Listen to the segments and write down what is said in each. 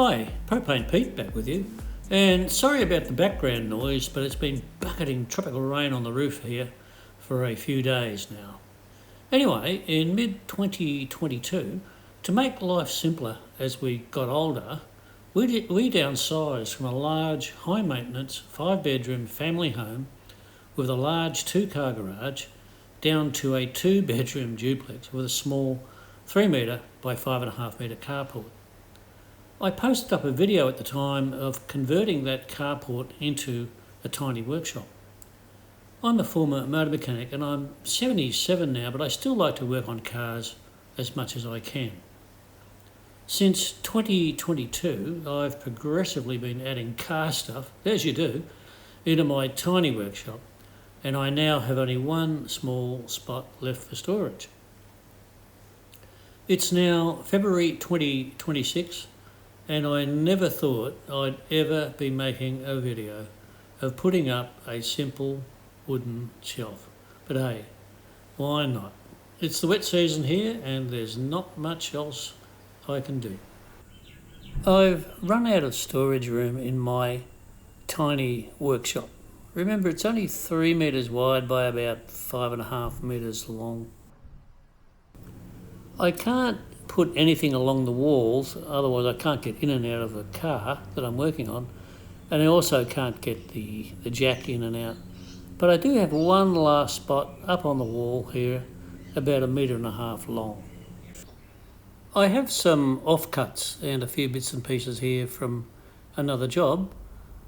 Hi, Propane Pete back with you. And sorry about the background noise, but it's been bucketing tropical rain on the roof here for a few days now. Anyway, in mid-2022, to make life simpler as we got older, we downsized from a large, high-maintenance, 5-bedroom family home with a large 2-car garage down to a 2-bedroom duplex with a small 3-metre by 5.5 metre carport. I posted up a video at the time of converting that carport into a tiny workshop. I'm a former motor mechanic and I'm 77 now, but I still like to work on cars as much as I can. Since 2022, I've progressively been adding car stuff, as you do, into my tiny workshop, and I now have only one small spot left for storage. It's now February 2026, and I never thought I'd ever be making a video of putting up a simple wooden shelf. But hey, why not? It's the wet season here and there's not much else I can do. I've run out of storage room in my tiny workshop. Remember, it's only 3 metres wide by about 5.5 metres long. I can't put anything along the walls, otherwise I can't get in and out of the car that I'm working on, and I also can't get the jack in and out. But I do have one last spot up on the wall here, about 1.5 metres long. I have some offcuts and a few bits and pieces here from another job,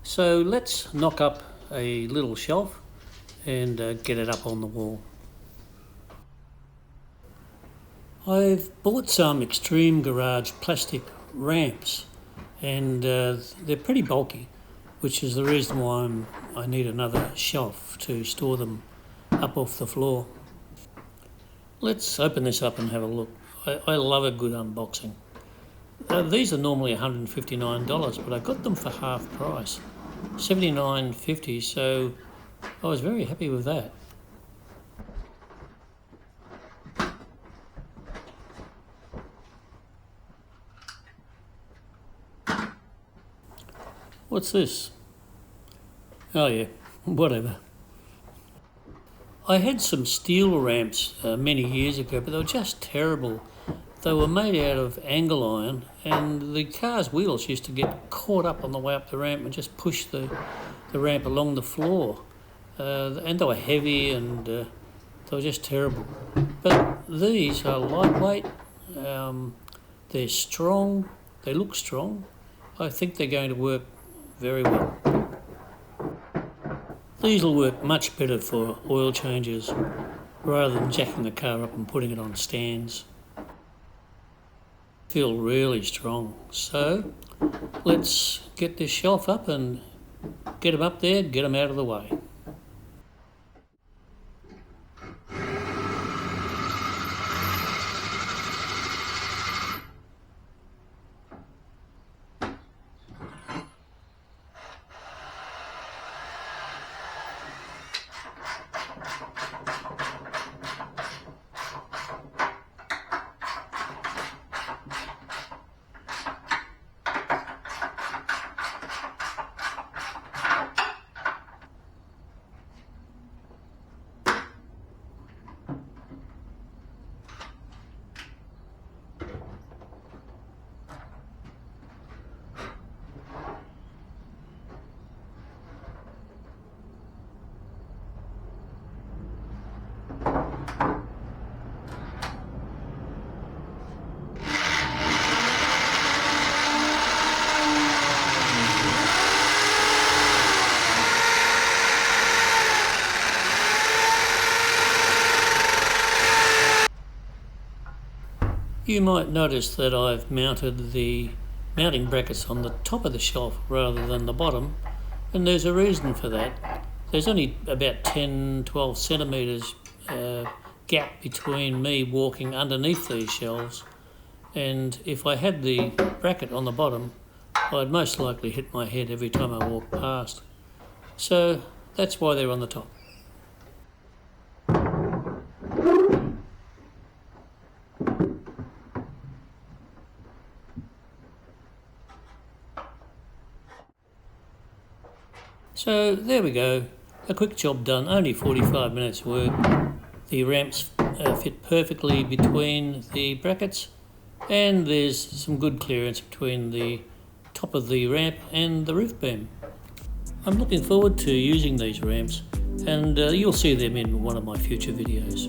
so let's knock up a little shelf and get it up on the wall. I've bought some Extreme Garage plastic ramps and they're pretty bulky, which is the reason why I need another shelf to store them up off the floor. Let's open this up and have a look. I love a good unboxing. These are normally $159, but I got them for half price, $79.50, so I was very happy with that. What's this? Oh yeah, whatever. I had some steel ramps many years ago, but they were just terrible. They were made out of angle iron, and the car's wheels used to get caught up on the way up the ramp and just push the ramp along the floor. And they were heavy and they were just terrible. But these are lightweight, they're strong, they look strong. I think they're going to work very well. These will work much better for oil changes rather than jacking the car up and putting it on stands. Feel really strong. So let's get this shelf up and get them up there, get them out of the way. You might notice that I've mounted the mounting brackets on the top of the shelf rather than the bottom, and there's a reason for that. There's only about 10-12 centimetres gap between me walking underneath these shelves, and if I had the bracket on the bottom, I'd most likely hit my head every time I walk past. So that's why they're on the top. So there we go, a quick job done, only 45 minutes work. The ramps fit perfectly between the brackets, and there's some good clearance between the top of the ramp and the roof beam. I'm looking forward to using these ramps, and you'll see them in one of my future videos.